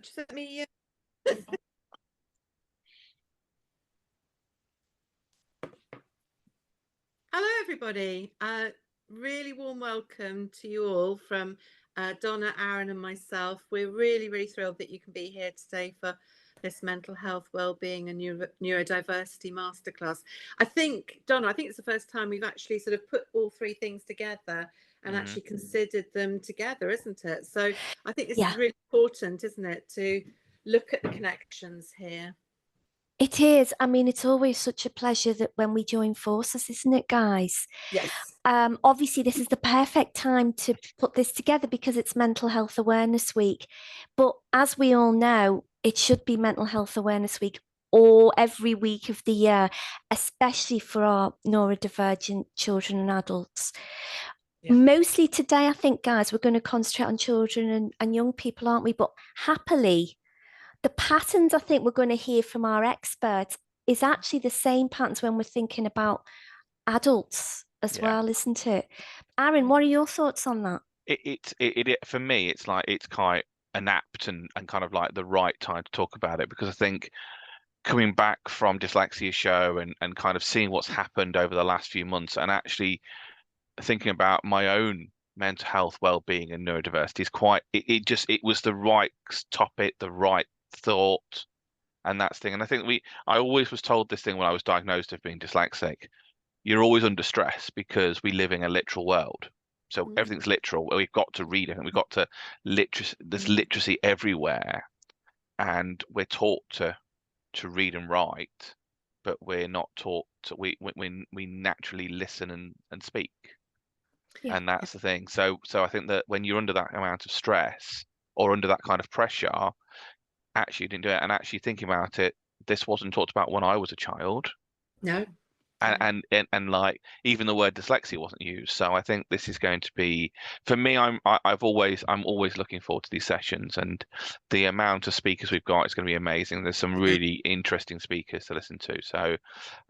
Just let me. Hello, everybody. Really warm welcome to you all from Donna, Arran, and myself. We're really, really thrilled that you can be here today for this mental health, wellbeing, and neurodiversity masterclass. I think, Donna, I think it's the first time we've actually sort of put all three things together and actually considered them together, isn't it? So I think this is really important, isn't it, to look at the connections here. It is. I mean, it's always such a pleasure that when we join forces, isn't it, guys? Yes. Obviously, this is the perfect time to put this together because it's Mental Health Awareness Week. But as we all know, it should be Mental Health Awareness Week or every week of the year, especially for our neurodivergent children and adults. Yeah. Mostly today, I think, guys, we're going to concentrate on children and young people, aren't we? But happily, the patterns I think we're going to hear from our experts is actually the same patterns when we're thinking about adults as well, isn't it? Arran, what are your thoughts on that? It for me, it's like it's quite an apt and kind of like the right time to talk about it, because I think coming back from Dyslexia Show and kind of seeing what's happened over the last few months and actually thinking about my own mental health, well-being and neurodiversity is quite, it was the right topic, the right thought, and that's the thing. And I think I always was told this thing when I was diagnosed of being dyslexic: you're always under stress because we live in a literal world, so everything's literal. We've got to read it, and we've got to there's literacy everywhere, and we're taught to read and write, but we're not taught to, we naturally listen and speak. And that's the thing. So I think that when you're under that amount of stress or under that kind of pressure, actually you didn't do it. And actually thinking about it, this wasn't talked about when I was a child. No. And like even the word dyslexia wasn't used. So I think this is going to be, for me, I'm always looking forward to these sessions, and the amount of speakers we've got is going to be amazing. There's some really interesting speakers to listen to. So,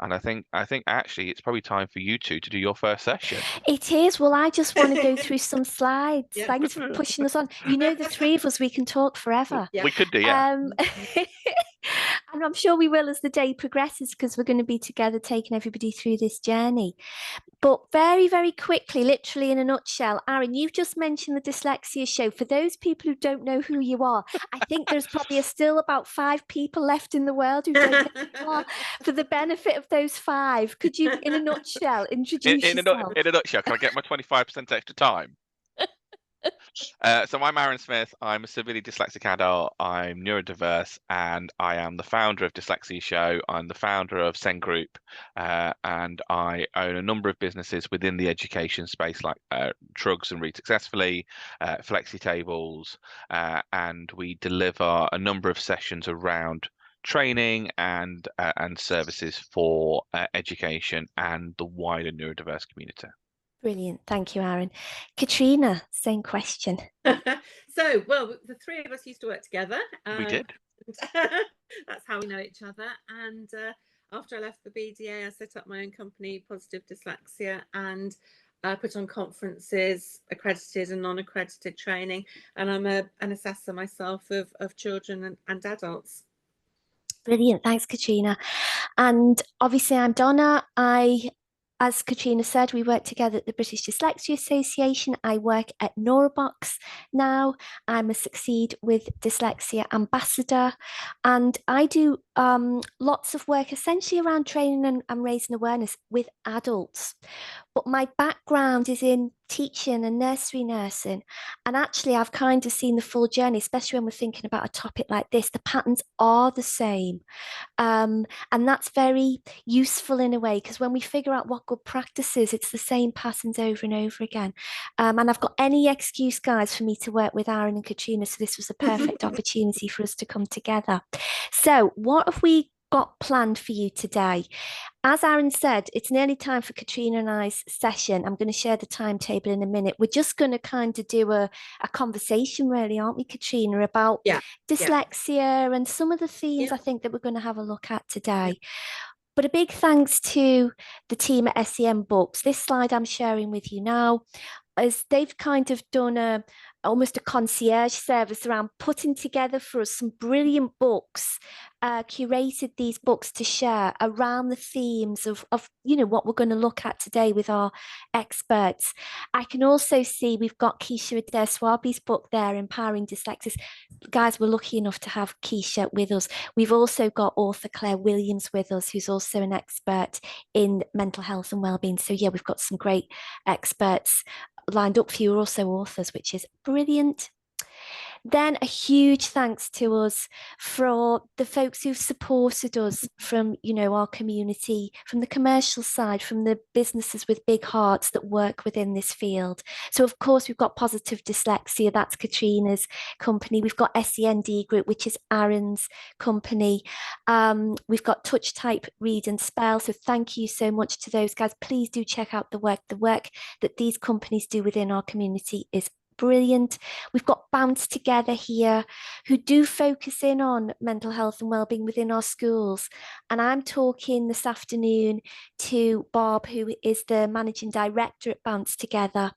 and I think actually it's probably time for you two to do your first session. It is. Well, I just want to go through some slides. Thanks for pushing us on. You know, the three of us, we can talk forever. We could do, yeah. And I'm sure we will as the day progresses, because we're going to be together taking everybody through this journey. But very, very quickly, literally in a nutshell, Arran, you've just mentioned the Dyslexia Show. For those people who don't know who you are, I think there's probably still about 5 people left in the world who don't know who you are. For the benefit of those 5, could you, in a nutshell, introduce yourself? In a nutshell, can I get my 25% extra time? So I'm Arran Smith. I'm a severely dyslexic adult. I'm neurodiverse, and I am the founder of Dyslexia Show. I'm the founder of Sen Group, and I own a number of businesses within the education space, like Trugs and Read Successfully, Flexi Tables, and we deliver a number of sessions around training and services for education and the wider neurodiverse community. Brilliant. Thank you, Arran. Katrina, same question. So, well, the three of us used to work together. We did. That's how we know each other. And after I left the BDA, I set up my own company, Positive Dyslexia, and put on conferences, accredited and non-accredited training. And I'm an assessor myself of children and adults. Brilliant. Thanks, Katrina. And obviously, I'm Donna. As Katrina said, we work together at the British Dyslexia Association. I work at Neurobox now. I'm a Succeed with Dyslexia ambassador, and I do lots of work essentially around training and raising awareness with adults. But my background is in teaching and nursery nursing. And actually, I've kind of seen the full journey, especially when we're thinking about a topic like this. The patterns are the same. And that's very useful in a way, because when we figure out what good practice is, it's the same patterns over and over again. And I've got any excuse, guys, for me to work with Arran and Katrina. So this was a perfect opportunity for us to come together. So what have we got planned for you today? As Arran said, it's nearly time for Katrina and I's session. I'm going to share the timetable in a minute. We're just going to kind of do a conversation, really, aren't we, Katrina, about dyslexia and some of the themes I think that we're going to have a look at today. But a big thanks to the team at SEM Books. This slide I'm sharing with you now as they've kind of done almost a concierge service around putting together for us some brilliant books, curated these books to share around the themes of what we're going to look at today with our experts. I can also see we've got Keisha Adair-Swaby's book there, Empowering Dyslexics. Guys, we're lucky enough to have Keisha with us. We've also got author Clare Williams with us, who's also an expert in mental health and wellbeing. So yeah, we've got some great experts lined up for you, also authors, which is brilliant. Then a huge thanks to us for the folks who've supported us from, our community, from the commercial side, from the businesses with big hearts that work within this field. So of course, we've got Positive Dyslexia, that's Katrina's company. We've got SEND Group, which is Arran's company. We've got Touch Type Read and Spell. So thank you so much to those guys. Please do check out the work. The work that these companies do within our community is brilliant. We've got Bounce Together here, who do focus in on mental health and wellbeing within our schools. And I'm talking this afternoon to Bob, who is the managing director at Bounce Together.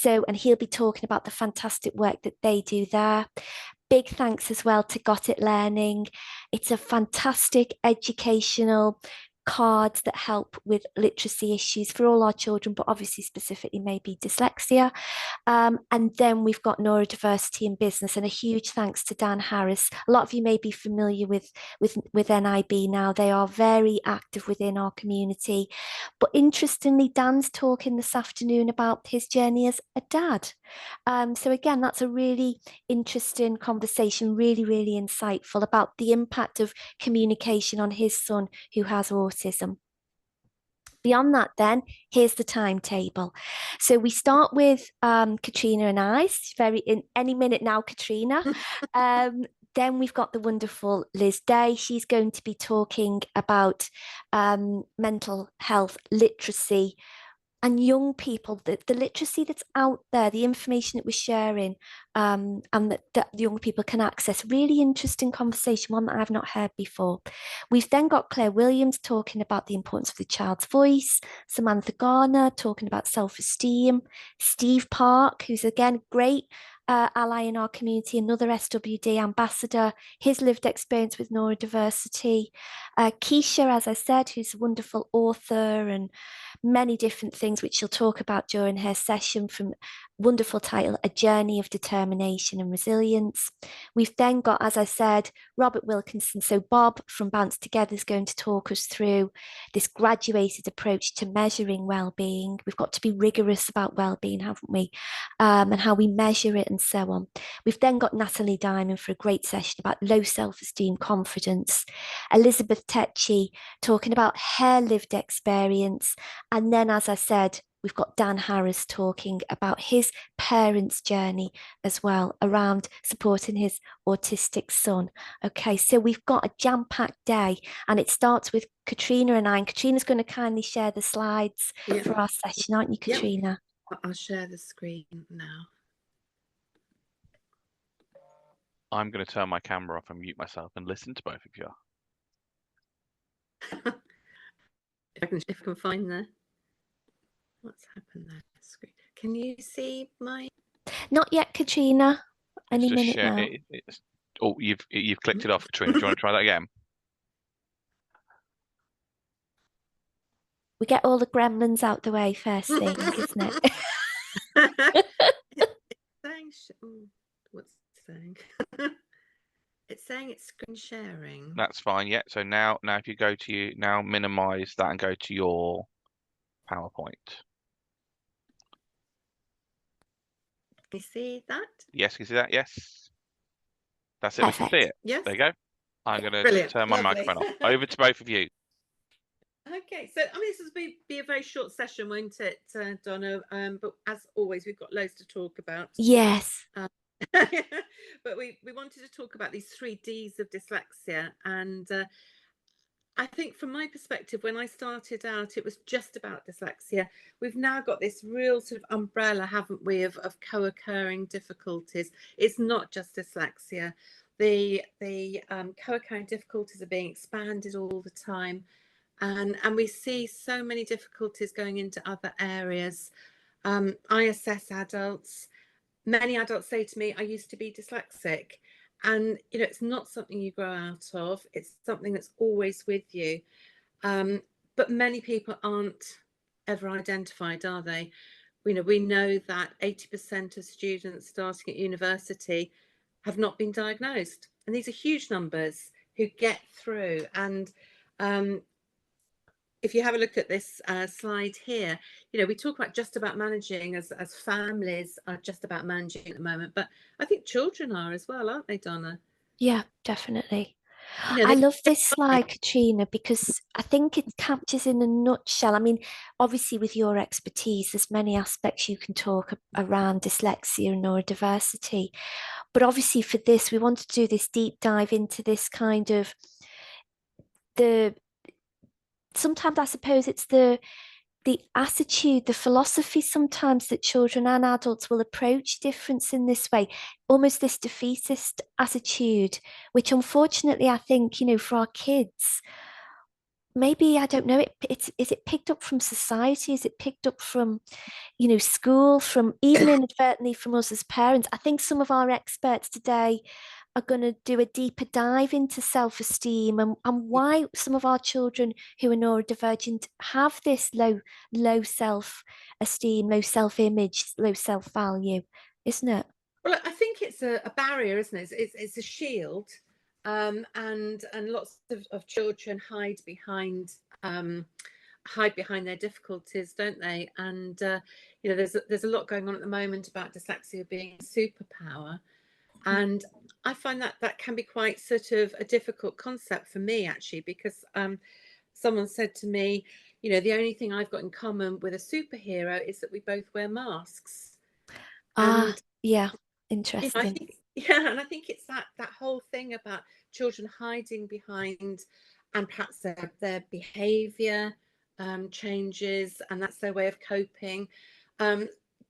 And he'll be talking about the fantastic work that they do there. Big thanks as well to Got It Learning. It's a fantastic educational cards that help with literacy issues for all our children, but obviously specifically maybe dyslexia. And then we've got Neurodiversity in Business, and a huge thanks to Dan Harris. A lot of you may be familiar with NIB now. They are very active within our community. But interestingly, Dan's talking this afternoon about his journey as a dad. So again, that's a really interesting conversation, really, really insightful about the impact of communication on his son who has autism. Beyond that, then, here's the timetable. So we start with Katrina and I, in any minute now, Katrina. Then we've got the wonderful Liz Day. She's going to be talking about mental health literacy and young people, the literacy that's out there, the information that we're sharing, and that young people can access. Really interesting conversation, one that I've not heard before. We've then got Clare Williams talking about the importance of the child's voice, Samantha Garner talking about self-esteem, Steve Park, who's again great ally in our community, another SWD ambassador, his lived experience with neurodiversity. Keisha, as I said, who's a wonderful author and many different things which she'll talk about during her session, from wonderful title, A Journey of Determination and Resilience. We've then got, as I said, Robert Wilkinson. So Bob from Bounce Together is going to talk us through this graduated approach to measuring well-being. We've got to be rigorous about well-being, haven't we? And how we measure it and so on. We've then got Natalie Diamond for a great session about low self-esteem, confidence. Elizabeth Tetchy talking about her lived experience. And then, as I said, we've got Dan Harris talking about his parents' journey as well around supporting his autistic son. Okay, so we've got a jam-packed day, and it starts with Katrina and I. And Katrina's going to kindly share the slides for our session, aren't you, Katrina? I'll share the screen now. I'm going to turn my camera off and mute myself and listen to both of you. If I can find what's happened there. Screen. Can you see my? Not yet, Katrina. Any minute now. Oh, you've clicked it off, Katrina. Do you want to try that again? We get all the gremlins out the way first thing, isn't it? What's it saying? It's saying it's screen sharing. That's fine. Yeah. So now if you go to minimize that and go to your PowerPoint. Can you see that? Yes, can you see that? Yes. That's it. Perfect. We can see it. Yes. There you go. I'm going to turn my microphone off. Over to both of you. Okay, so this will be a very short session, won't it, Donna? But as always, we've got loads to talk about. Yes. But we wanted to talk about these 3 Ds of dyslexia, and I think from my perspective, when I started out, it was just about dyslexia. We've now got this real sort of umbrella, haven't we, of co-occurring difficulties. It's not just dyslexia. The co-occurring difficulties are being expanded all the time. And we see so many difficulties going into other areas. I assess adults. Many adults say to me, I used to be dyslexic. And, it's not something you grow out of. It's something that's always with you. But many people aren't ever identified, are they? We know that 80% of students starting at university have not been diagnosed. And these are huge numbers who get through. And if you have a look at this slide here, we talk about just about managing as families are just about managing at the moment, but I think children are as well, aren't they, Donna? Yeah, definitely. You know, I they love this slide, Katrina, because I think it captures in a nutshell. I mean, obviously, with your expertise, there's many aspects you can talk around dyslexia and neurodiversity. But obviously, for this, we want to do this deep dive into this kind of sometimes I suppose it's the attitude, the philosophy sometimes that children and adults will approach difference in this way, almost this defeatist attitude, which unfortunately I think, for our kids, maybe, I don't know, is it picked up from society? Is it picked up from, school, from even inadvertently from us as parents? I think some of our experts today are going to do a deeper dive into self-esteem and why some of our children who are neurodivergent have this low self-esteem, low self-image, low self-value, isn't it? Well, I think it's a barrier, isn't it? It's a shield, and lots of children hide behind their difficulties, don't they? And there's a lot going on at the moment about dyslexia being a superpower, and I find that can be quite sort of a difficult concept for me, actually, because someone said to me, the only thing I've got in common with a superhero is that we both wear masks. And yeah, I interesting. think, yeah, and I think it's that whole thing about children hiding behind, and perhaps their behaviour changes, and that's their way of coping.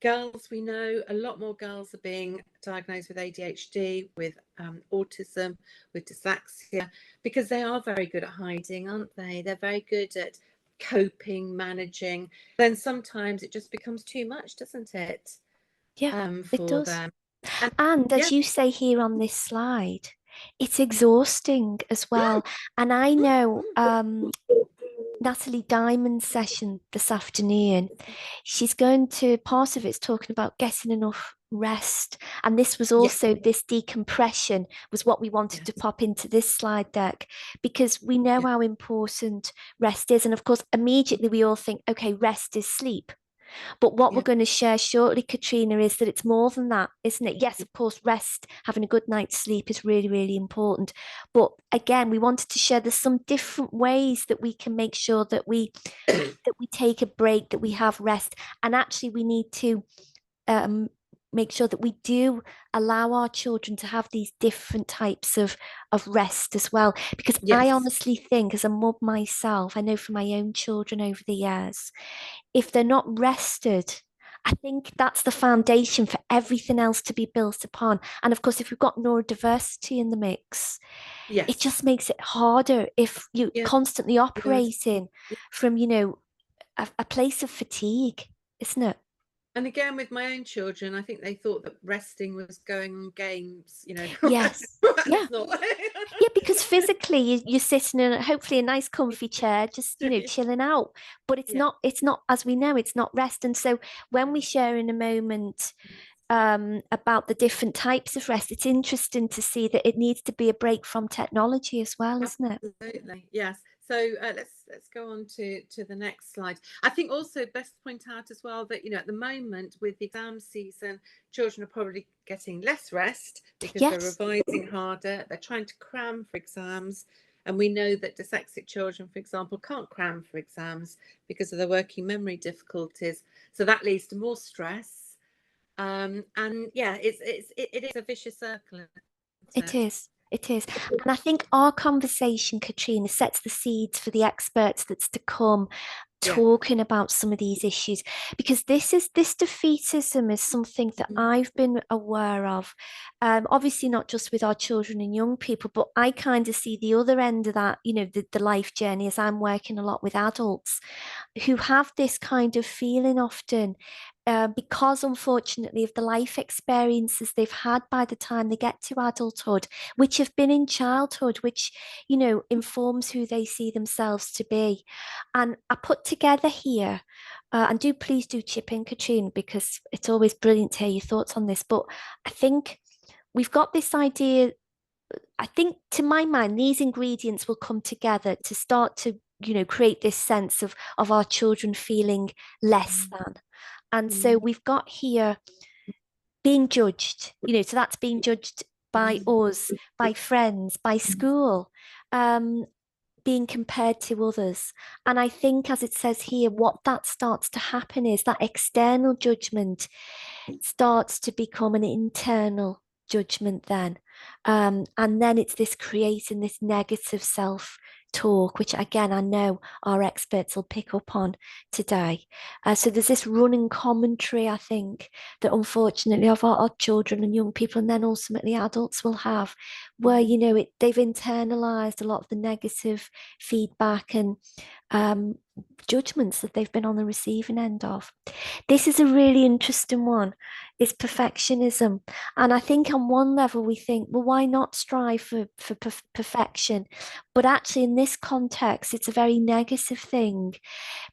Girls, we know a lot more girls are being diagnosed with ADHD, with autism, with dyslexia, because they are very good at hiding, aren't they? They're very good at coping, managing. Then sometimes it just becomes too much, doesn't it? Yeah, it For does. them. And And yeah, as you say here on this slide, it's exhausting as well. And I know Natalie Diamond's session this afternoon, she's going to, part of it's talking about getting enough rest. And this was yeah, also, this decompression was what we wanted to yes, pop into this slide deck, because we know yeah, how important rest is. And of course, immediately we all think, okay, rest is sleep. But what we're yeah, going to share shortly, Katrina, is that it's more than that, isn't it? Yes, of course, rest, having a good night's sleep is really, really important. But again, we wanted to share there's some different ways that we can make sure that we take a break, that we have rest. And actually we need to make sure that we do allow our children to have these different types of rest as well. Because I yes, honestly think, as a mum myself, I know from my own children over the years, if they're not rested, I think that's the foundation for everything else to be built upon. And of course, if we've got neurodiversity in the mix, it yes, just makes it harder if you're yeah, constantly yes. operating from, a place of fatigue, isn't it? And again, with my own children, I think they thought that resting was going on games, Yes. and Yeah. it's not. Yeah, because physically you're sitting in hopefully a nice comfy chair, just chilling out. But Yeah, it's not, as we know, it's not rest. And so when we share in a moment about the different types of rest, it's interesting to see that it needs to be a break from technology as well, isn't it? absolutely, yes. So let's go on to the next slide. I think also best to point out as well that at the moment with the exam season, children are probably getting less rest because they're Yes. revising harder. They're trying to cram for exams, and we know that dyslexic children, for example, can't cram for exams because of their working memory difficulties. So that leads to more stress. And yeah, it is a vicious circle, isn't It it? is. It is. And I think our conversation, Katrina, sets the seeds for the experts that's to come Yeah. talking about some of these issues, because this defeatism is something that I've been aware of, obviously not just with our children and young people, but I kind of see the other end of that, the life journey, as I'm working a lot with adults who have this kind of feeling often, because unfortunately of the life experiences they've had by the time they get to adulthood, which have been in childhood, which, you know, informs who they see themselves to be. And I put together here, and please do chip in, Katrina, because it's always brilliant to hear your thoughts on this. But I think we've got this idea. I think, to my mind, these ingredients will come together to start to, you know, create this sense of our children feeling less than. And so we've got here being judged, you know, so that's being judged by us, by friends, by school, being compared to others. And I think, as it says here, what that starts to happen is that external judgment starts to become an internal judgment then. And then it's this creating this negative self talk, which again, I know our experts will pick up on today. So there's this running commentary, I think, that unfortunately of our children and young people, and then ultimately adults will have, where, you know, they've internalized a lot of the negative feedback and judgments that they've been on the receiving end of. This is a really interesting one, is perfectionism. And I think on one level we think, well, why not strive for perfection? But actually in this context, it's a very negative thing,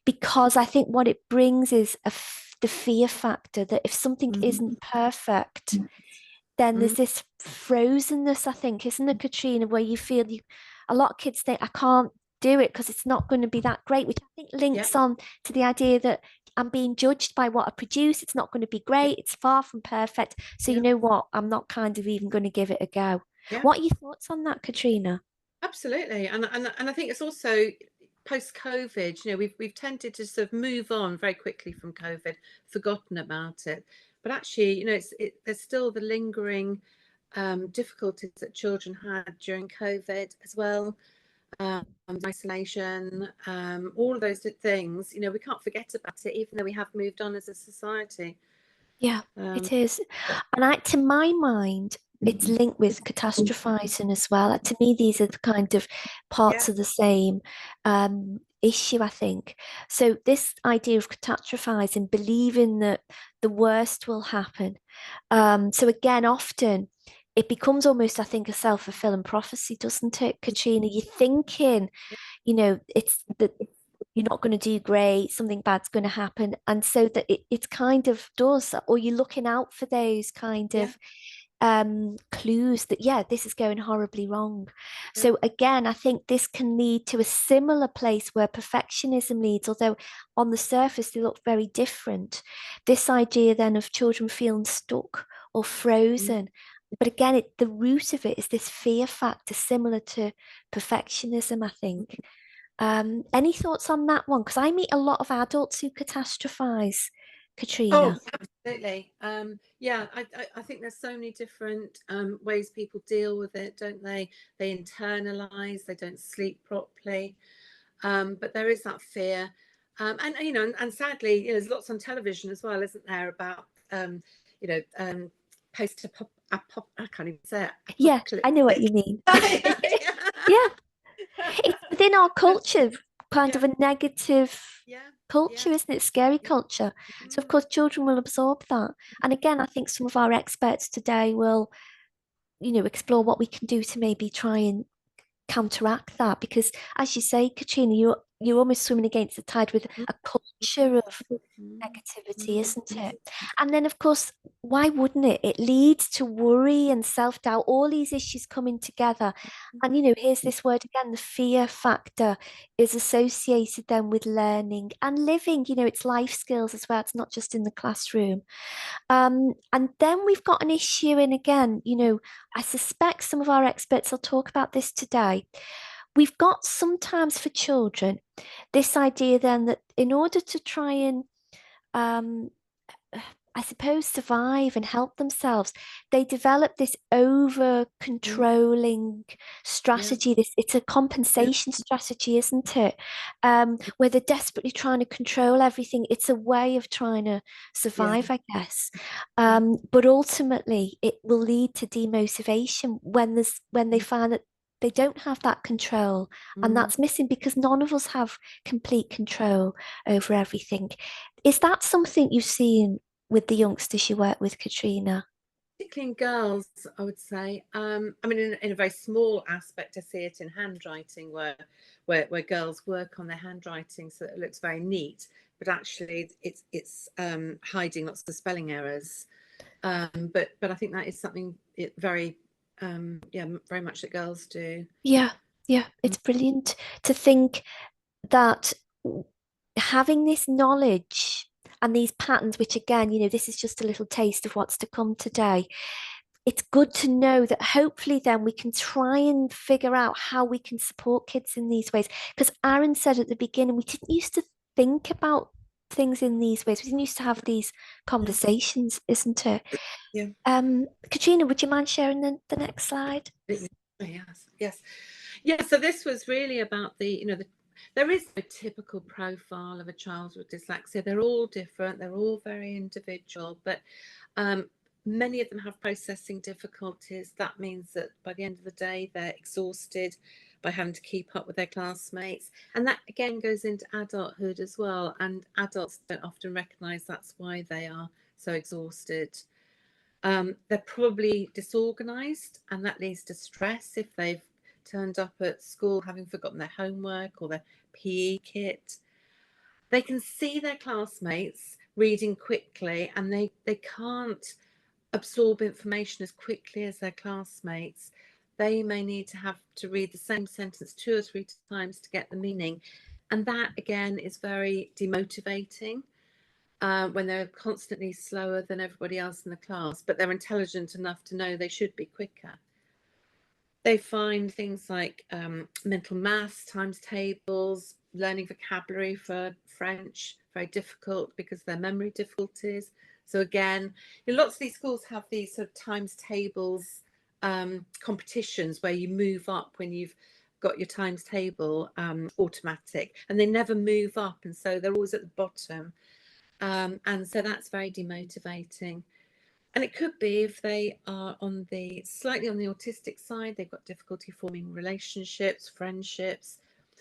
because I think what it brings is the fear factor that if something isn't perfect, then there's this frozenness, I think, isn't there, Katrina, where you feel a lot of kids think, I can't do it because it's not going to be that great, which I think links on to the idea that I'm being judged by what I produce. It's not going to be great. It's far from perfect. So you know what? I'm not kind of even going to give it a go. What are your thoughts on that, Katrina? Absolutely. And I think it's also post-COVID, you know, we've tended to sort of move on very quickly from COVID, forgotten about it. But actually, you know, there's still the lingering difficulties that children had during COVID as well. Isolation, all of those things, you know, we can't forget about it, even though we have moved on as a society. Yeah, it is. And to my mind, it's linked with catastrophizing as well. To me, these are the kind of parts of the same issue, I think. So this idea of catastrophizing, believing that the worst will happen. So again, often it becomes almost, I think, a self-fulfilling prophecy, doesn't it, Katrina? You're thinking, you know, it's that you're not going to do great, something bad's going to happen. And so that it kind of does, or you're looking out for those kind of clues that, this is going horribly wrong. So again, I think this can lead to a similar place where perfectionism leads, although on the surface they look very different. This idea then of children feeling stuck or frozen. But again, the root of it is this fear factor, similar to perfectionism, I think. Any thoughts on that one? Because I meet a lot of adults who catastrophize, Katrina. Oh, absolutely. I think there's so many different ways people deal with it, don't they? They internalize, they don't sleep properly, but there is that fear. And you know, and sadly, you know, there's lots on television as well, isn't there, about you know, post I can't even say it. Yeah, I know what you mean. Yeah. It's within our culture, kind of a negative culture, isn't it? Scary culture. So of course children will absorb that. And again, I think some of our experts today will, you know, explore what we can do to maybe try and counteract that, because as you say, Katrina, you're almost swimming against the tide with a culture of negativity, isn't it? And then of course, why wouldn't it? It leads to worry and self-doubt, all these issues coming together. And you know, here's this word again, the fear factor is associated then with learning and living, you know, it's life skills as well. It's not just in the classroom. And then we've got an issue, and again, you know, I suspect some of our experts will talk about this today. We've got sometimes for children this idea then that in order to try and I suppose survive and help themselves, they develop this over controlling strategy. It's a compensation strategy, isn't it? Where they're desperately trying to control everything. It's a way of trying to survive, I guess. But ultimately it will lead to demotivation when they find that they don't have that control, and that's missing, because none of us have complete control over everything. Is that something you've seen with the youngsters you work with, Katrina? Particularly in girls, I would say. I mean, in a very small aspect, I see it in handwriting, where girls work on their handwriting so that it looks very neat, but actually it's hiding lots of spelling errors. But I think that is something very very much that girls do. Yeah, it's brilliant to think that having this knowledge and these patterns, which again, this is just a little taste of what's to come today. It's good to know that hopefully then we can try and figure out how we can support kids in these ways. Because Arran said at the beginning, we didn't used to think about things in these ways. We didn't used to have these conversations, isn't it? Yeah. Katrina, would you mind sharing the next slide? Yes. So this was really about there is a typical profile of a child with dyslexia. They're all different. They're all very individual, but many of them have processing difficulties. That means that by the end of the day, they're exhausted by having to keep up with their classmates. And that again goes into adulthood as well. And adults don't often recognise that's why they are so exhausted. They're probably disorganised, and that leads to stress if they've turned up at school having forgotten their homework or their PE kit. They can see their classmates reading quickly, and they can't absorb information as quickly as their classmates. They may need to have to read the same sentence 2 or 3 times to get the meaning. And that again is very demotivating. When they're constantly slower than everybody else in the class, but they're intelligent enough to know they should be quicker. They find things like mental maths, times tables, learning vocabulary for French very difficult because of their memory difficulties. So again, lots of these schools have these sort of times tables competitions where you move up when you've got your times table automatic, and they never move up, and so they're always at the bottom. And so that's very demotivating. And it could be if they are slightly on the autistic side, they've got difficulty forming relationships, friendships.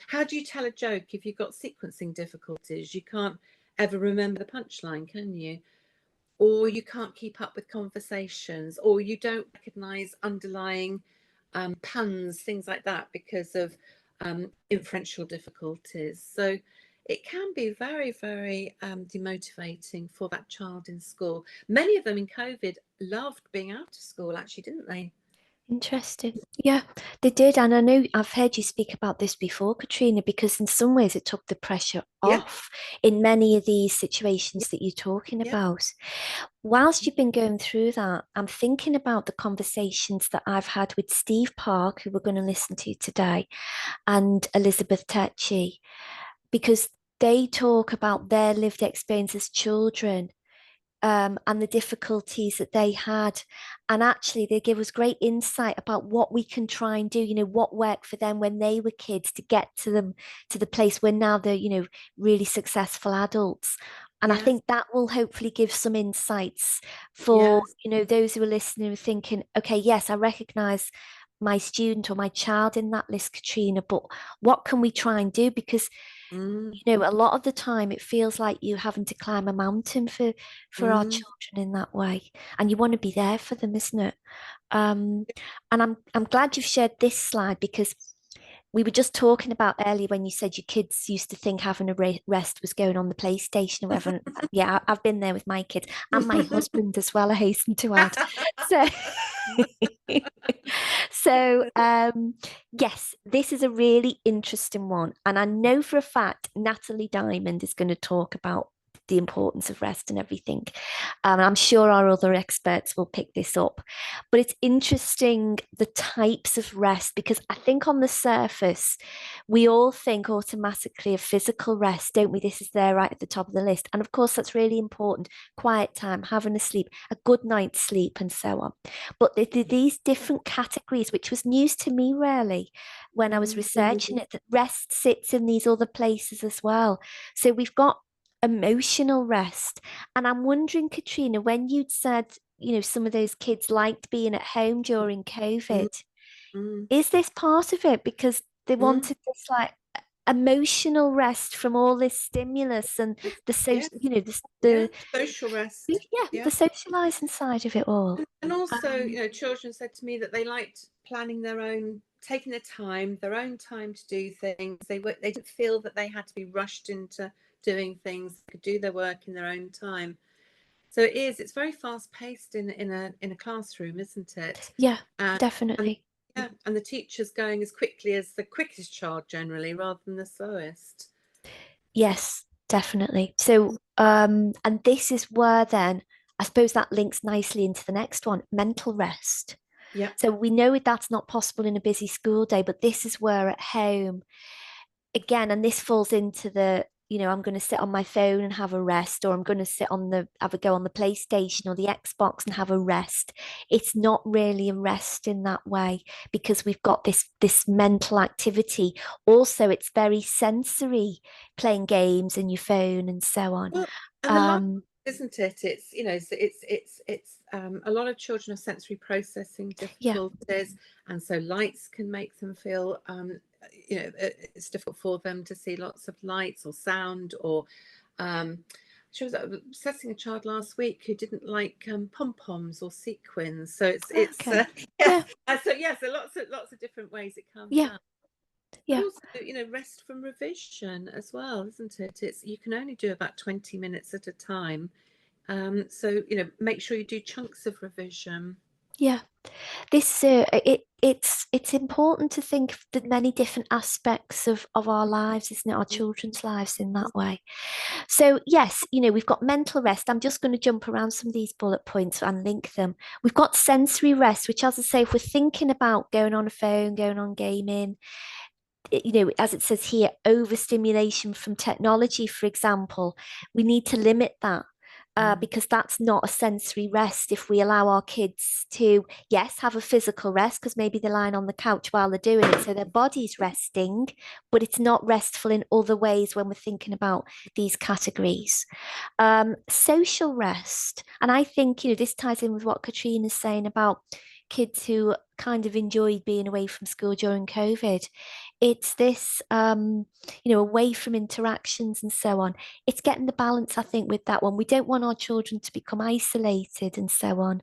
How do you tell a joke if you've got sequencing difficulties? You can't ever remember the punchline, can you? Or you can't keep up with conversations, or you don't recognize underlying puns, things like that, because of inferential difficulties. So it can be very, very demotivating for that child in school. Many of them in COVID loved being out of school, actually, didn't they? Interesting. Yeah, they did. And I know I've heard you speak about this before, Katrina, because in some ways it took the pressure off in many of these situations that you're talking about. Whilst you've been going through that, I'm thinking about the conversations that I've had with Steve Park, who we're going to listen to today, and Elizabeth Tetchy, because they talk about their lived experience as children, and the difficulties that they had. And actually, they give us great insight about what we can try and do, what worked for them when they were kids to get to them to the place where now they're, really successful adults. And I think that will hopefully give some insights for, those who are listening and thinking, okay, yes, I recognize my student or my child in that list, Katrina, but what can we try and do? Because a lot of the time it feels like you're having to climb a mountain for our children in that way, and you want to be there for them, isn't it? And I'm glad you've shared this slide, because we were just talking about earlier when you said your kids used to think having a rest was going on the PlayStation or whatever. Yeah, I've been there with my kids and my husband as well, I hasten to add. So yes, this is a really interesting one. And I know for a fact Natalie Diamond is going to talk about the importance of rest and everything. And I'm sure our other experts will pick this up. But it's interesting the types of rest, because I think on the surface, we all think automatically of physical rest, don't we? This is there right at the top of the list. And of course, that's really important. Quiet time, having a sleep, a good night's sleep, and so on. But these different categories, which was news to me really when I was researching it, that rest sits in these other places as well. So we've got emotional rest. And I'm wondering, Katrina, when you'd said, some of those kids liked being at home during COVID, is this part of it? Because they wanted this like emotional rest from all this stimulus and the social, Yes. you know, the Social rest. the socializing side of it all. And also, children said to me that they liked planning taking their own time to do things. They didn't feel that they had to be rushed into doing things. They could do their work in their own time. So it's very fast paced in a classroom, isn't it? Yeah, And definitely. and the teacher's going as quickly as the quickest child generally, rather than the slowest. Yes, definitely. So, and this is where then I suppose that links nicely into the next one, mental rest. Yeah. So we know that's not possible in a busy school day, but this is where at home, again, and this falls into the, I'm going to sit on my phone and have a rest, or I'm going to have a go on the PlayStation or the Xbox and have a rest. It's not really a rest in that way, because we've got this mental activity. Also, it's very sensory, playing games and your phone and so on. Well, and isn't it? It's it's a lot of children have sensory processing difficulties, and so lights can make them feel it's difficult for them to see lots of lights or sound. Or she was assessing a child last week who didn't like pom-poms or sequins. So it's Okay. so lots of different ways it comes out. Yeah. But also, rest from revision as well, isn't it? You can only do about 20 minutes at a time. So, make sure you do chunks of revision. Yeah. This it's important to think of the many different aspects of our lives, isn't it? Our children's lives in that way. So yes, we've got mental rest. I'm just going to jump around some of these bullet points and link them. We've got sensory rest, which, as I say, if we're thinking about going on a phone, going on gaming, as it says here, overstimulation from technology, for example, we need to limit that. Because that's not a sensory rest. If we allow our kids to, yes, have a physical rest, because maybe they're lying on the couch while they're doing it, so their body's resting, but it's not restful in other ways when we're thinking about these categories. Social rest. And I think, this ties in with what Katrina's saying about kids who kind of enjoyed being away from school during COVID. It's this, away from interactions and so on. It's getting the balance, I think, with that one. We don't want our children to become isolated and so on.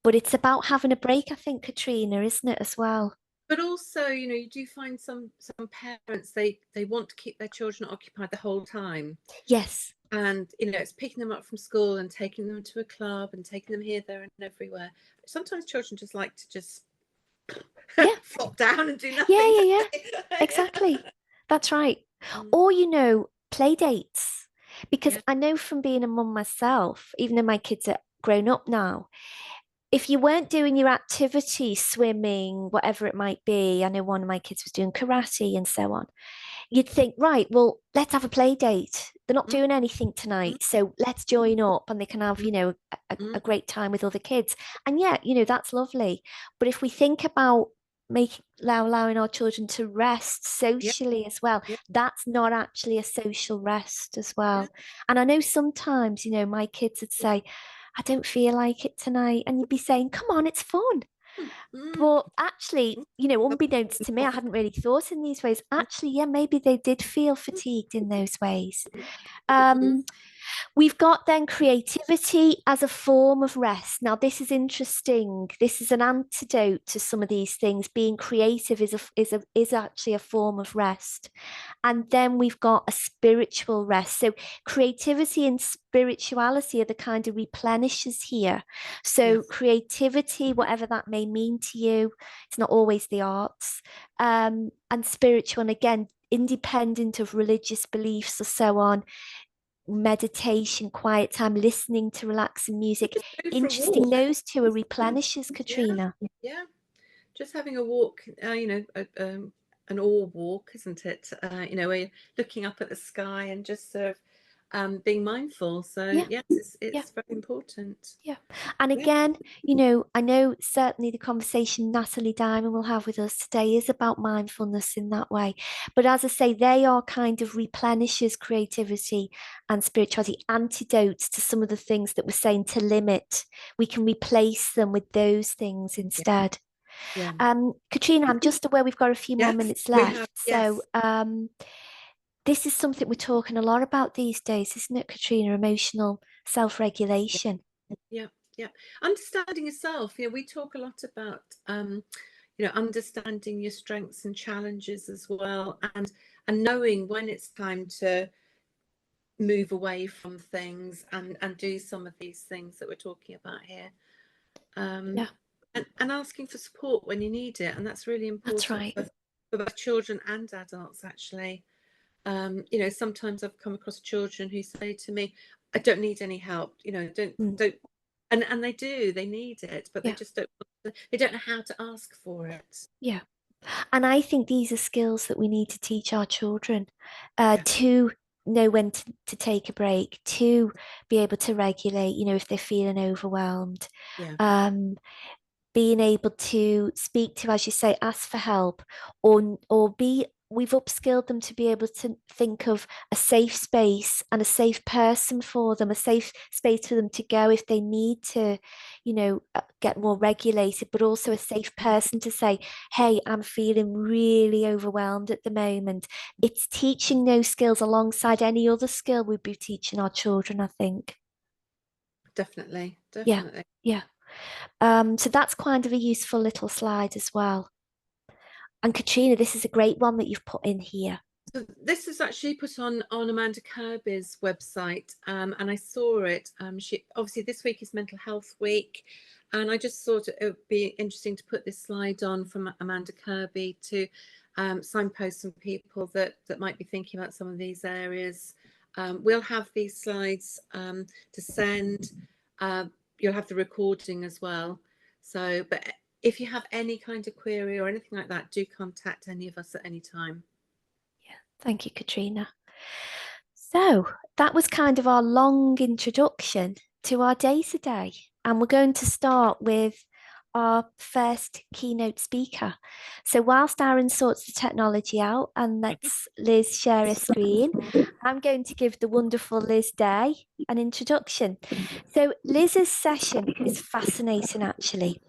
But it's about having a break, I think, Katrina, isn't it, as well? But also, you do find some parents, they want to keep their children occupied the whole time. Yes. And, it's picking them up from school and taking them to a club and taking them here, there and everywhere. Sometimes children just like to just flop down and do nothing. Yeah. Exactly. That's right. Or, play dates. Because I know from being a mum myself, even though my kids are grown up now, if you weren't doing your activity, swimming, whatever it might be, I know one of my kids was doing karate and so on, you'd think, right, well, let's have a play date. They're not doing anything tonight, so let's join up and they can have, a great time with other kids. And yeah, that's lovely. But if we think about allowing our children to rest socially as well, that's not actually a social rest as well. And I know sometimes, my kids would say, I don't feel like it tonight. And you'd be saying, come on, it's fun. But actually, unbeknownst to me, I hadn't really thought in these ways. Actually, yeah, maybe they did feel fatigued in those ways. We've got then creativity as a form of rest. Now, this is interesting. This is an antidote to some of these things. Being creative is actually a form of rest. And then we've got a spiritual rest. So creativity and spirituality are the kind of replenishers here. So creativity, whatever that may mean to you, it's not always the arts. And spiritual, and again, independent of religious beliefs or so on, meditation, quiet time, listening to relaxing music. Interesting, those two are replenishers, Katrina. Yeah. Just having a walk, an awe walk, isn't it? Where you're looking up at the sky and just sort of being mindful. So yes, it's very important. Yeah. And again, I know certainly the conversation Natalie Diamond will have with us today is about mindfulness in that way. But as I say, they are kind of replenishers, creativity and spirituality, antidotes to some of the things that we're saying to limit. We can replace them with those things instead. Yeah. Katrina, I'm just aware we've got a few more minutes left. Yes. So this is something we're talking a lot about these days, isn't it, Katrina? Emotional self-regulation. Yeah. Yeah. Understanding yourself. Yeah, we talk a lot about understanding your strengths and challenges as well, and knowing when it's time to move away from things and do some of these things that we're talking about here. Yeah. And asking for support when you need it, and that's really important. That's right. For both children and adults, actually. Sometimes I've come across children who say to me, I don't need any help, don't and they need it, but they just they don't know how to ask for it. Yeah. And I think these are skills that we need to teach our children to know when to take a break, to be able to regulate, if they're feeling overwhelmed. Yeah. Being able to speak to, as you say, ask for help, we've upskilled them to be able to think of a safe space and a safe person for them, a safe space for them to go if they need to, get more regulated, but also a safe person to say, hey, I'm feeling really overwhelmed at the moment. It's teaching those skills alongside any other skill we'd be teaching our children, I think. Definitely. Yeah. So that's kind of a useful little slide as well. And Katrina, this is a great one that you've put in here. So this is actually put on Amanda Kirby's website, and I saw it. She obviously, this week is Mental Health Week, and I just thought it would be interesting to put this slide on from Amanda Kirby to signpost some people that might be thinking about some of these areas. We'll have these slides to send. You'll have the recording as well. So, but if you have any kind of query or anything like that, do contact any of us at any time. Yeah, thank you, Katrina. So that was kind of our long introduction to our day today. And we're going to start with our first keynote speaker. So whilst Arran sorts the technology out and lets Liz share her screen, I'm going to give the wonderful Liz Day an introduction. So Liz's session is fascinating, actually,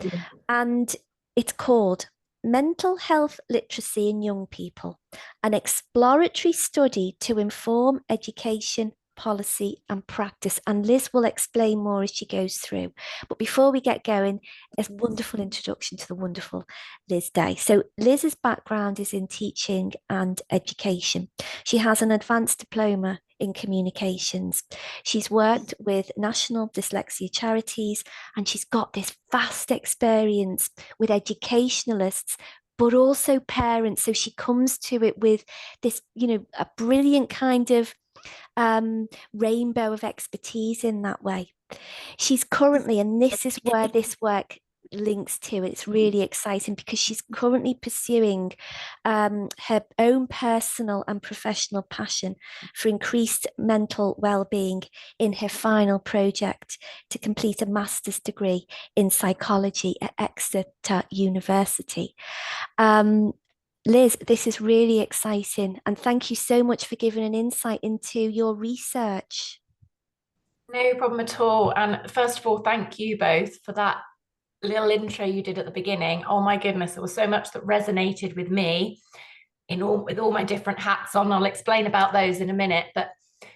and it's called Mental Health Literacy in Young People, an exploratory study to inform education, policy and practice. And Liz will explain more as she goes through. But before we get going, a wonderful introduction to the wonderful Liz Day. So Liz's background is in teaching and education. She has an advanced diploma in communications. She's worked with national dyslexia charities, and she's got this vast experience with educationalists, but also parents. So she comes to it with this, a brilliant kind of rainbow of expertise in that way. She's currently, and this is where this work links to, it's really exciting because she's currently pursuing her own personal and professional passion for increased mental well-being in her final project to complete a master's degree in psychology at Exeter University. Liz, this is really exciting, and thank you so much for giving an insight into your research. No problem at all. And first of all, thank you both for that little intro you did at the beginning. Oh my goodness, there was so much that resonated with me with all my different hats on. I'll explain about those in a minute, but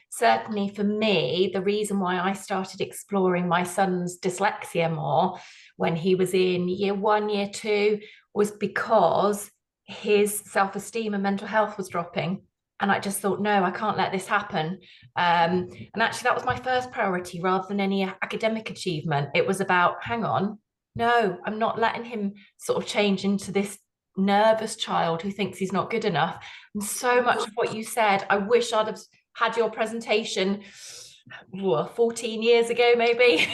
certainly for me, the reason why I started exploring my son's dyslexia more when he was in year 1, year 2, was because his self-esteem and mental health was dropping. And I just thought, no, I can't let this happen. And actually, that was my first priority rather than any academic achievement. It was about, hang on, no, I'm not letting him sort of change into this nervous child who thinks he's not good enough. And so much of what you said, I wish I'd have had your presentation 14 years ago, maybe.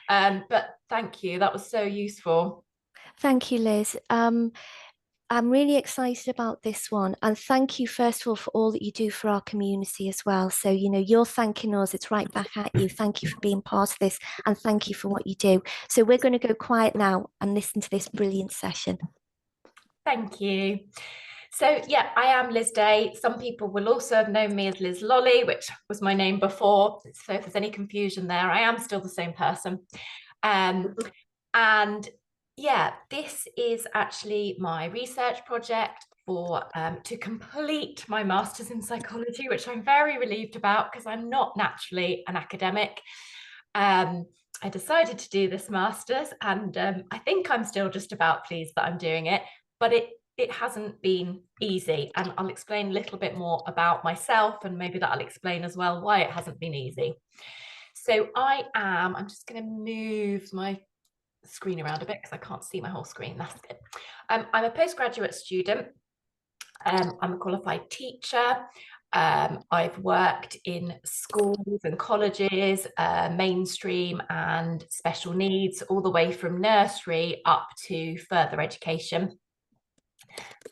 But thank you. That was so useful. Thank you, Liz. I'm really excited about this one. And thank you, first of all, for all that you do for our community as well. So, you're thanking us. It's right back at you. Thank you for being part of this. And thank you for what you do. So we're going to go quiet now and listen to this brilliant session. Thank you. So, yeah, I am Liz Day. Some people will also have known me as Liz Lolly, which was my name before. So if there's any confusion there, I am still the same person. And yeah, this is actually my research project for to complete my master's in psychology, which I'm very relieved about because I'm not naturally an academic. I decided to do this master's, and I think I'm still just about pleased that I'm doing it, but it hasn't been easy, and I'll explain a little bit more about myself, and maybe that'll explain as well why it hasn't been easy. So I'm just going to move my screen around a bit because I can't see my whole screen. That's good. I'm a postgraduate student. I'm a qualified teacher. I've worked in schools and colleges, mainstream and special needs, all the way from nursery up to further education.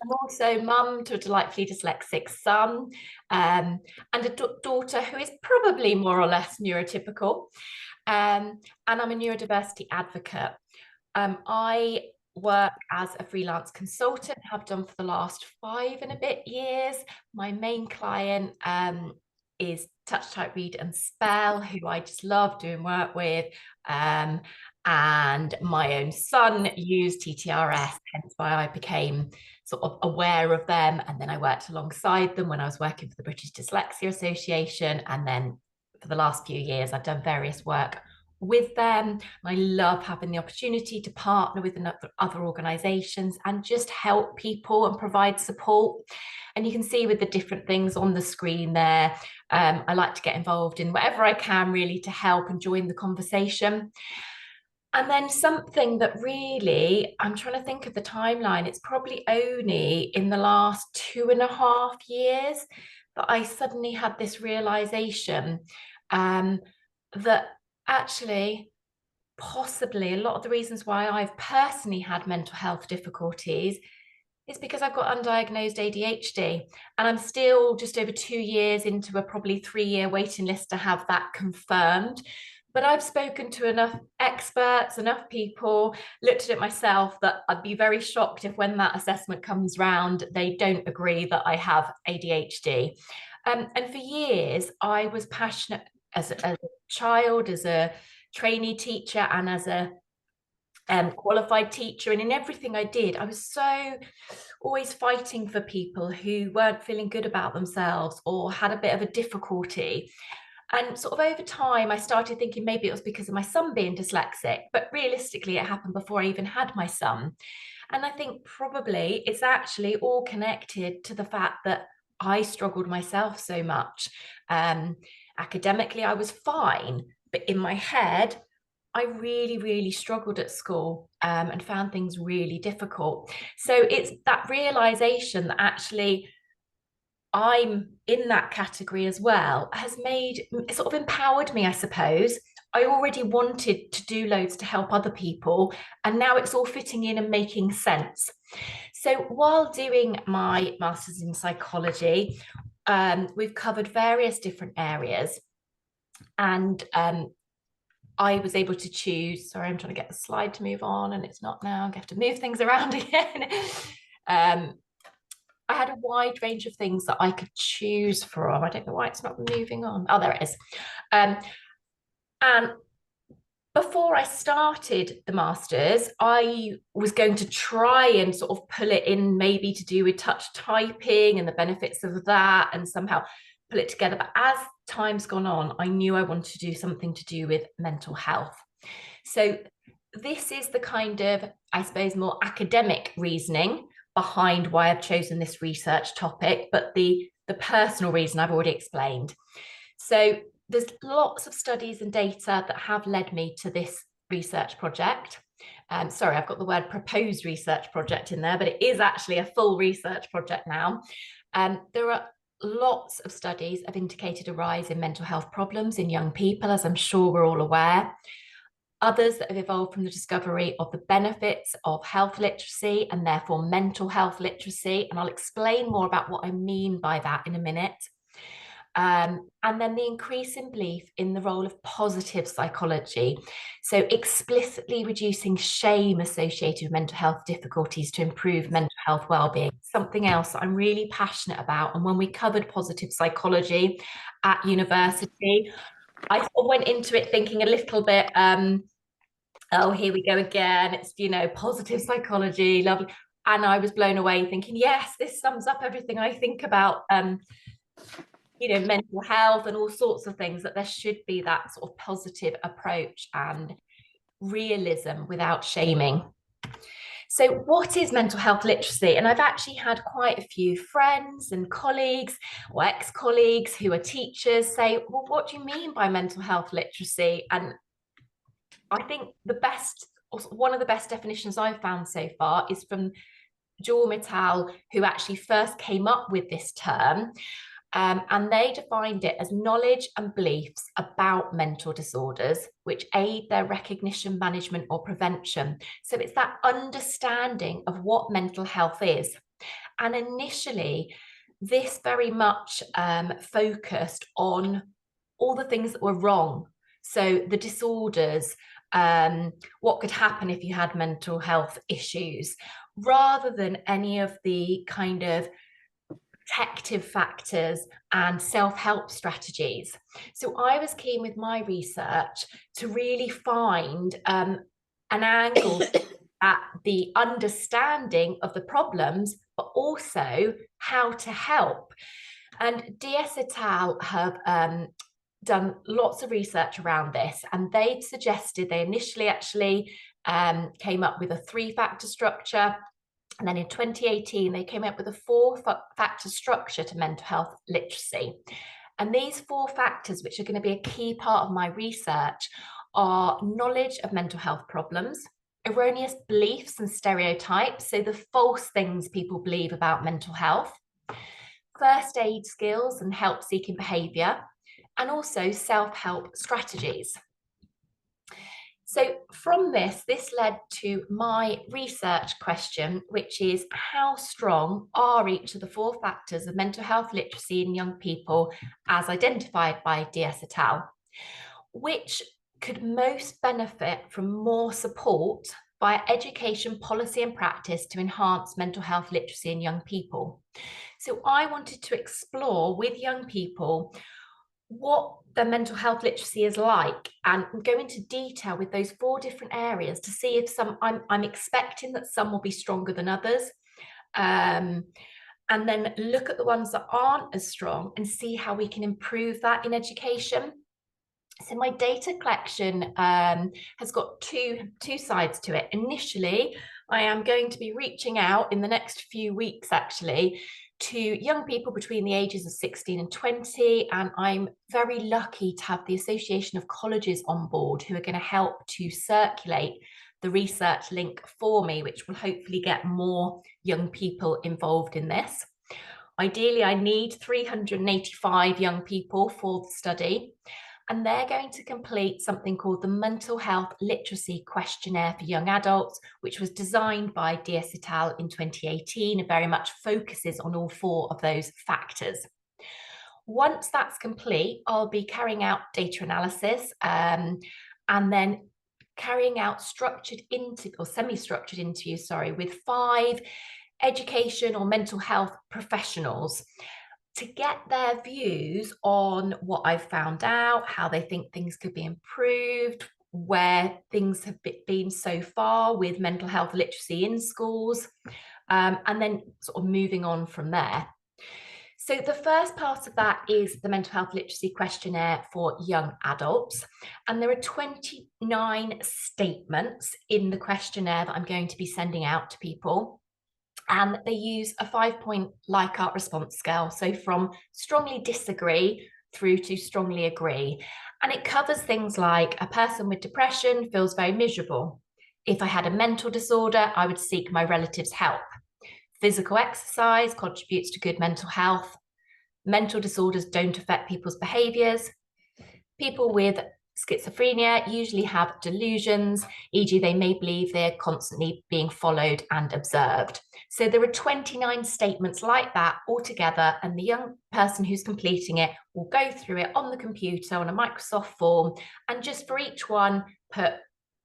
I'm also mum to a delightfully dyslexic son, and a daughter who is probably more or less neurotypical. And I'm a neurodiversity advocate. I work as a freelance consultant, have done for the last 5 and a bit years. My main client is Touch, Type, Read and Spell, who I just love doing work with. And my own son used TTRS, hence why I became sort of aware of them. And then I worked alongside them when I was working for the British Dyslexia Association. And then for the last few years, I've done various work with them. I love having the opportunity to partner with other organizations and just help people and provide support. And you can see with the different things on the screen there, I like to get involved in whatever I can really to help and join the conversation. And then something that really, I'm trying to think of the timeline, it's probably only in the last 2.5 years that I suddenly had this realization that actually, possibly a lot of the reasons why I've personally had mental health difficulties is because I've got undiagnosed ADHD, and I'm still just over 2 years into a probably 3-year waiting list to have that confirmed. But I've spoken to enough experts, enough people, looked at it myself, that I'd be very shocked if when that assessment comes round, they don't agree that I have ADHD. And for years, I was passionate as a child, as a trainee teacher, and as a qualified teacher, and in everything I did, I was so always fighting for people who weren't feeling good about themselves or had a bit of a difficulty. And sort of over time, I started thinking maybe it was because of my son being dyslexic, but realistically, it happened before I even had my son. And I think probably it's actually all connected to the fact that I struggled myself so much. Academically, I was fine, but in my head, I really, really struggled at school and found things really difficult. So it's that realization that actually I'm in that category as well has sort of empowered me, I suppose. I already wanted to do loads to help other people, and now it's all fitting in and making sense. So while doing my master's in psychology, we've covered various different areas, and I was able to choose. Sorry, I'm trying to get the slide to move on, and it's not now. I have to move things around again. I had a wide range of things that I could choose from. I don't know why it's not moving on. Oh, there it is. And before I started the Masters, I was going to try and sort of pull it in, maybe to do with touch typing and the benefits of that, and somehow pull it together. But as time's gone on, I knew I wanted to do something to do with mental health. So this is the kind of, I suppose, more academic reasoning behind why I've chosen this research topic, but the personal reason I've already explained. So there's lots of studies and data that have led me to this research project. Sorry, I've got the word proposed research project in there, but it is actually a full research project now. There are lots of studies have indicated a rise in mental health problems in young people, as I'm sure we're all aware. Others that have evolved from the discovery of the benefits of health literacy and therefore mental health literacy. And I'll explain more about what I mean by that in a minute. And then the increase in belief in the role of positive psychology. So explicitly reducing shame associated with mental health difficulties to improve mental health wellbeing. Something else that I'm really passionate about. And when we covered positive psychology at university, I went into it thinking a little bit oh, here we go again. It's, positive psychology, lovely. And I was blown away thinking, yes, this sums up everything I think about, mental health and all sorts of things, that there should be that sort of positive approach and realism without shaming. So what is mental health literacy? And I've actually had quite a few friends and colleagues or ex-colleagues who are teachers say, well, what do you mean by mental health literacy? And I think one of the best definitions I've found so far is from Jorm et al., who actually first came up with this term. And they defined it as knowledge and beliefs about mental disorders which aid their recognition, management, or prevention. So it's that understanding of what mental health is. And initially, this very much focused on all the things that were wrong. So the disorders, what could happen if you had mental health issues, rather than any of the kind of protective factors and self-help strategies. So I was keen with my research to really find an angle at the understanding of the problems, but also how to help. And DS et al. Have done lots of research around this, and they initially actually came up with a 3-factor structure. And then in 2018, they came up with a 4-factor structure to mental health literacy. And these 4 factors, which are going to be a key part of my research, are knowledge of mental health problems, erroneous beliefs and stereotypes, so the false things people believe about mental health, first aid skills and help-seeking behaviour, and also self-help strategies. So from this led to my research question, which is how strong are each of the 4 factors of mental health literacy in young people as identified by DS et al., which could most benefit from more support via education, policy and practice to enhance mental health literacy in young people. So I wanted to explore with young people what their mental health literacy is like, and go into detail with those 4 different areas to see if I'm expecting that some will be stronger than others, and then look at the ones that aren't as strong and see how we can improve that in education. So my data collection has got two sides to it. Initially, I am going to be reaching out in the next few weeks actually to young people between the ages of 16 and 20, and I'm very lucky to have the Association of Colleges on board who are going to help to circulate the research link for me, which will hopefully get more young people involved in this. Ideally, I need 385 young people for the study, and they're going to complete something called the Mental Health Literacy Questionnaire for Young Adults, which was designed by DS et al. In 2018 and very much focuses on all 4 of those factors. Once that's complete, I'll be carrying out data analysis and then carrying out semi-structured interviews, with 5 education or mental health professionals to get their views on what I've found out, how they think things could be improved, where things have been so far with mental health literacy in schools, and then sort of moving on from there. So the first part of that is the Mental Health Literacy Questionnaire for young adults. And there are 29 statements in the questionnaire that I'm going to be sending out to people. And they use a 5-point Likert response scale. So from strongly disagree through to strongly agree. And it covers things like a person with depression feels very miserable. If I had a mental disorder, I would seek my relative's help. Physical exercise contributes to good mental health. Mental disorders don't affect people's behaviours. People with schizophrenia usually have delusions, e.g. they may believe they're constantly being followed and observed. So there are 29 statements like that altogether, and the young person who's completing it will go through it on the computer on a Microsoft form, and just for each one put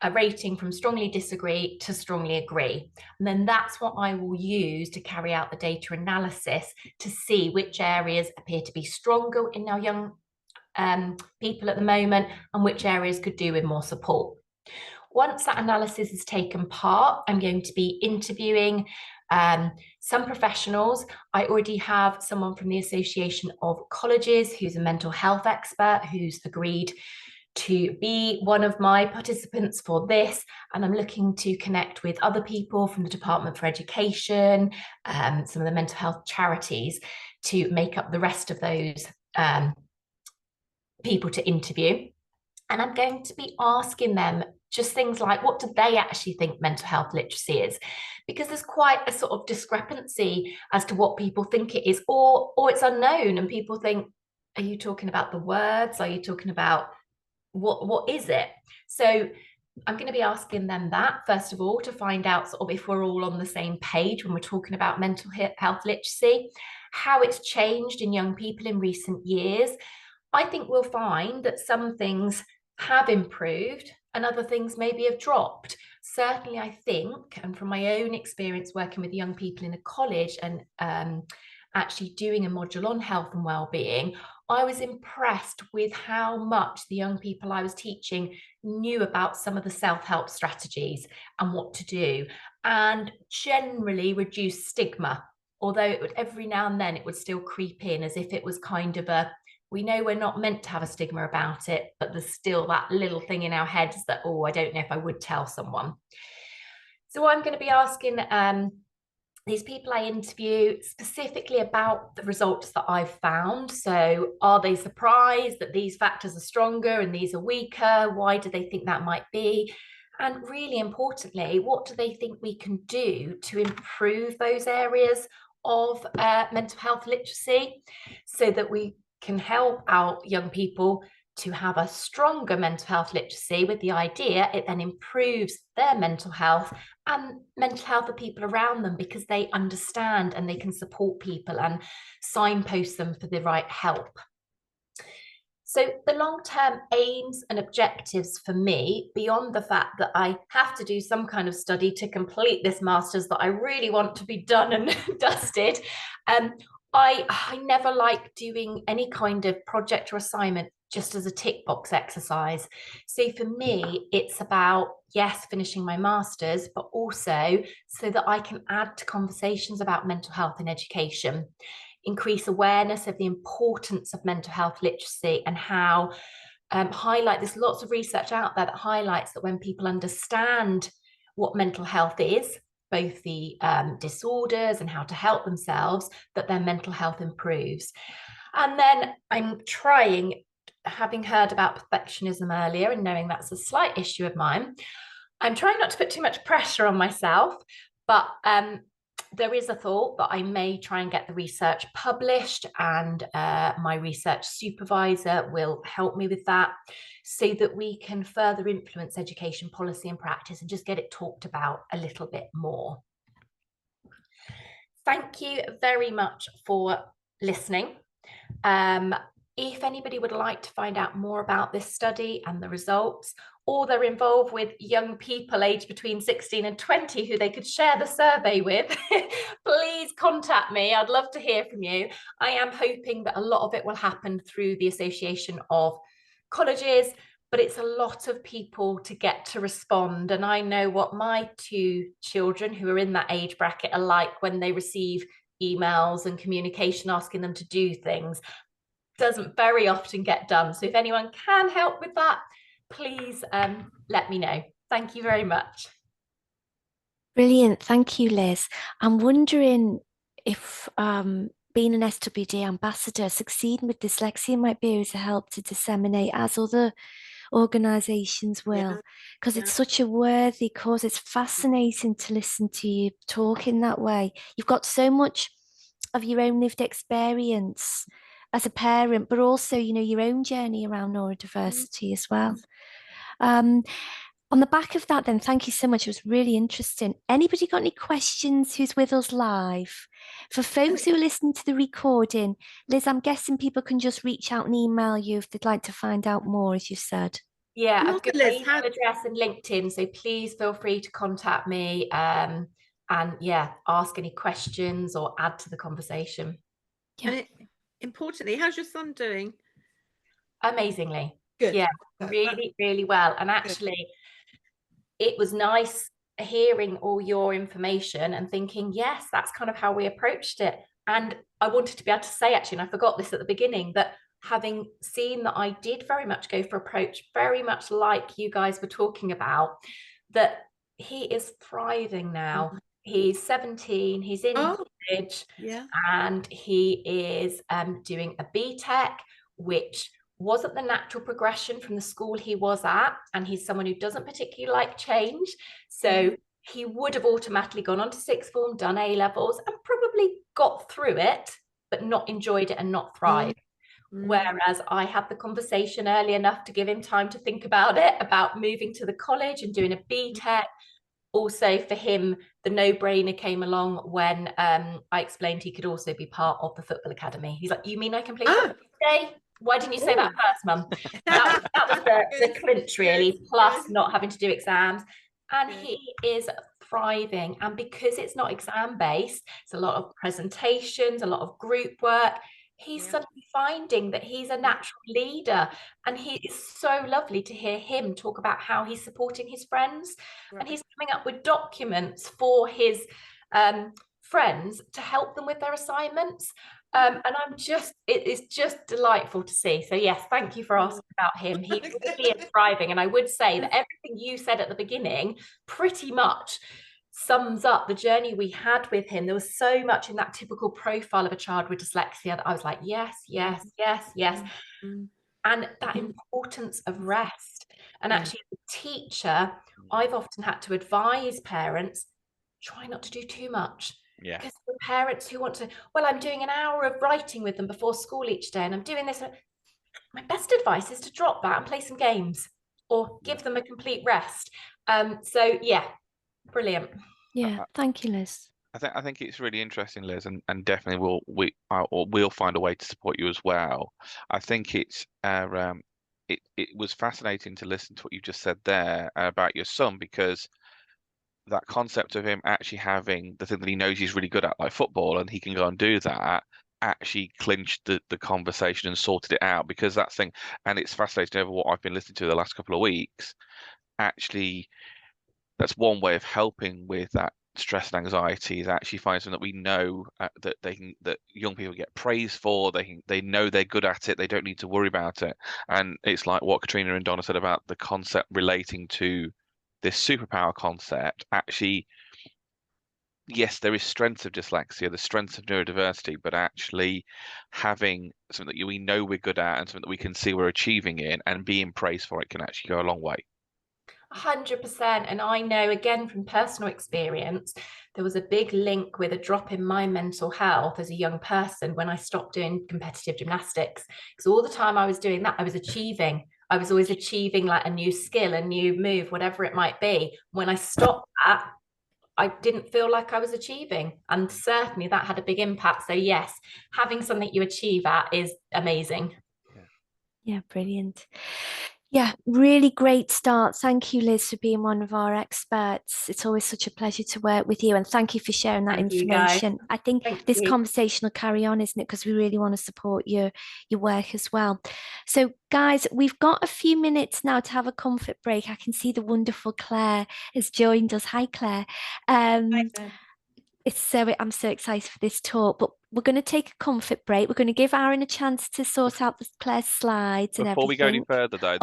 a rating from strongly disagree to strongly agree. And then that's what I will use to carry out the data analysis to see which areas appear to be stronger in our young people at the moment and which areas could do with more support. once that analysis has taken part, I'm going to be interviewing some professionals. I already have someone from the Association of Colleges who's a mental health expert who's agreed to be one of my participants for this, and I'm looking to connect with other people from the Department for Education, some of the mental health charities, to make up the rest of those people to interview. And I'm going to be asking them just things like, what do they actually think mental health literacy is? Because there's quite a sort of discrepancy as to what people think it is, or it's unknown, and people think, are you talking about the words? Are you talking about what is it? So I'm going to be asking them that, first of all, to find out sort of if we're all on the same page when we're talking about mental health literacy, how it's changed in young people in recent years. I think we'll find that some things have improved and other things maybe have dropped. Certainly, I think, and from my own experience working with young people in a college and actually doing a module on health and well-being, I was impressed with how much the young people I was teaching knew about some of the self-help strategies and what to do, and generally reduce stigma, although it would every now and then it would still creep in as if it was kind of a, we know we're not meant to have a stigma about it, but there's still that little thing in our heads that, oh, I don't know if I would tell someone. So I'm going to be asking these people I interview specifically about the results that I've found. So are they surprised that these factors are stronger and these are weaker? Why do they think that might be? And really importantly, what do they think we can do to improve those areas of mental health literacy so that we can help our young people to have a stronger mental health literacy, with the idea it then improves their mental health and mental health of people around them, because they understand and they can support people and signpost them for the right help. So the long-term aims and objectives for me, beyond the fact that I have to do some kind of study to complete this master's that I really want to be done and dusted, I never like doing any kind of project or assignment just as a tick box exercise. So for me, it's about, yes, finishing my master's, but also so that I can add to conversations about mental health in education, increase awareness of the importance of mental health literacy, and how highlight, there's lots of research out there that highlights that when people understand what mental health is, both the disorders and how to help themselves, that their mental health improves. And then I'm trying, having heard about perfectionism earlier and knowing that's a slight issue of mine, I'm trying not to put too much pressure on myself, but there is a thought that I may try and get the research published, and my research supervisor will help me with that, so that we can further influence education policy and practice and just get it talked about a little bit more. Thank you very much for listening. If anybody would like to find out more about this study and the results, or they're involved with young people aged between 16 and 20 who they could share the survey with, please contact me. I'd love to hear from you. I am hoping that a lot of it will happen through the Association of Colleges, but it's a lot of people to get to respond. And I know what my two children who are in that age bracket are like when they receive emails and communication asking them to do things. Doesn't very often get done. So if anyone can help with that, please let me know. Thank you very much. Brilliant. Thank you, Liz. I'm wondering if being an SWD ambassador, succeeding with dyslexia might be able to help to disseminate as other organisations will, because it's such a worthy cause. It's fascinating to listen to you talk in that way. You've got so much of your own lived experience as a parent, but also, you know, your own journey around neurodiversity as well. On the back of that, then, thank you so much. It was really interesting. Anybody got any questions who's with us live? For folks who are listening to the recording, Liz, I'm guessing people can just reach out and email you if they'd like to find out more, as you said. Yeah, I've got my email address and LinkedIn, so please feel free to contact me and yeah, ask any questions or add to the conversation. Yeah. Importantly, how's your son doing? Amazingly. Good. Yeah, really, really well. And actually, it was nice hearing all your information and thinking, yes, that's kind of how we approached it. And I wanted to be able to say, actually, and I forgot this at the beginning, that having seen that I did very much go for approach, very much like you guys were talking about, that he is thriving now. He's 17, he's in college, and he is doing a BTEC, which wasn't the natural progression from the school he was at, and he's someone who doesn't particularly like change, so he would have automatically gone on to sixth form, done A levels, and probably got through it, but not enjoyed it and not thrived. Whereas I had the conversation early enough to give him time to think about it, about moving to the college and doing a BTEC. Also for him, the no-brainer came along when I explained he could also be part of the football academy. He's like, you mean I can play football today? Why didn't you say that first, Mum? That was the clinch, really, plus not having to do exams. And he is thriving. And because it's not exam-based, it's a lot of presentations, a lot of group work. He's suddenly finding that he's a natural leader. And he is so lovely to hear him talk about how he's supporting his friends. And he's coming up with documents for his friends to help them with their assignments. And it is just delightful to see. So yes, thank you for asking about him. He really is thriving. And I would say that everything you said at the beginning pretty much sums up the journey we had with him. There was so much in that typical profile of a child with dyslexia that I was like, yes. And that importance of rest. And actually, as a teacher, I've often had to advise parents, try not to do too much. Because the parents who want to, well, I'm doing an hour of writing with them before school each day, and I'm doing this. My best advice is to drop that and play some games or give them a complete rest. So yeah, brilliant. Yeah, thank you, Liz. I think it's really interesting, Liz, and definitely we'll find a way to support you as well. I think it was fascinating to listen to what you just said there about your son, because that concept of him actually having the thing that he knows he's really good at, like football, and he can go and do that, actually clinched the conversation and sorted it out. Because that thing, and it's fascinating over what I've been listening to the last couple of weeks, actually that's one way of helping with that stress and anxiety, is actually find something that we know that young people get praised for. They know they're good at it, they don't need to worry about it. And it's like what Katrina and Donna said about the concept relating to this superpower concept. Actually, yes, there is strengths of dyslexia, the strengths of neurodiversity, but actually having something that we know we're good at and something that we can see we're achieving in and being praised for it can actually go a long way. 100%. And I know, again, from personal experience, there was a big link with a drop in my mental health as a young person when I stopped doing competitive gymnastics. Because all the time I was doing that, I was always achieving like a new skill, a new move, whatever it might be. When I stopped that, I didn't feel like I was achieving. And certainly that had a big impact. So yes, having something you achieve at is amazing. Yeah, brilliant. Yeah, really great start. Thank you, Liz, for being one of our experts. It's always such a pleasure to work with you, and thank you for sharing that information. I think this conversation will carry on, isn't it? Because we really want to support your work as well. So, guys, we've got a few minutes now to have a comfort break. I can see the wonderful Clare has joined us. Hi, Clare. Hi, Clare. I'm so excited for this talk, but we're going to take a comfort break. We're going to give Arran a chance to sort out the Claire's slides and everything. Before we go any further, though,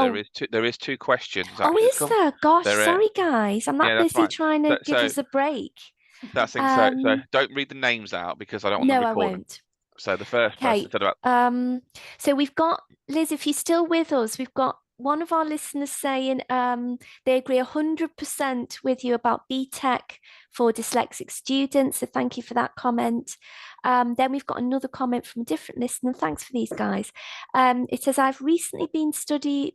there is two questions. Oh, is there? Gosh, sorry, guys. I'm that busy trying to give us a break. That's it. So don't read the names out because I don't want them recorded. No, I won't. So the first person said about. So we've got Liz. If you're still with us, we've got one of our listeners saying they agree 100% with you about BTEC for dyslexic students. So thank you for that comment. Then we've got another comment from a different listener. Thanks for these guys. It says, I've recently been studying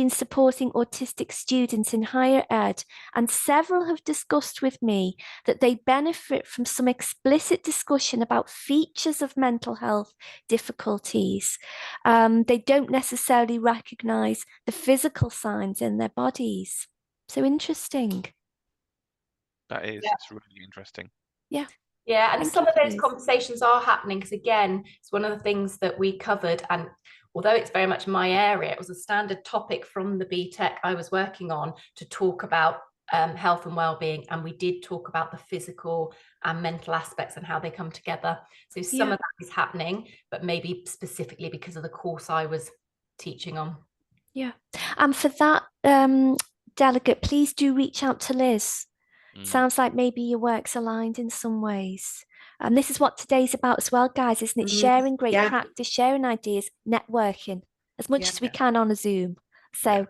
supporting autistic students in higher ed, and several have discussed with me that they benefit from some explicit discussion about features of mental health difficulties. They don't necessarily recognize the physical signs in their bodies. So interesting. That is, it's really interesting. Yeah. Yeah, and some of those conversations are happening because, again, it's one of the things that we covered, and although it's very much my area, it was a standard topic from the BTEC I was working on to talk about health and well-being, and we did talk about the physical and mental aspects and how they come together. So some of that is happening, but maybe specifically because of the course I was teaching on. Yeah. And for that delegate, please do reach out to Liz. Sounds like maybe your work's aligned in some ways. And this is what today's about as well, guys, isn't it? Sharing great practice, sharing ideas, networking as much as we can on a Zoom. So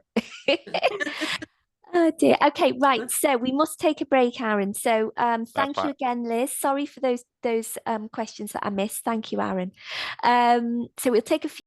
oh dear. Okay, right. So we must take a break, Arran. So thank you again, Liz. Sorry for those questions that I missed. Thank you, Arran. So we'll take a few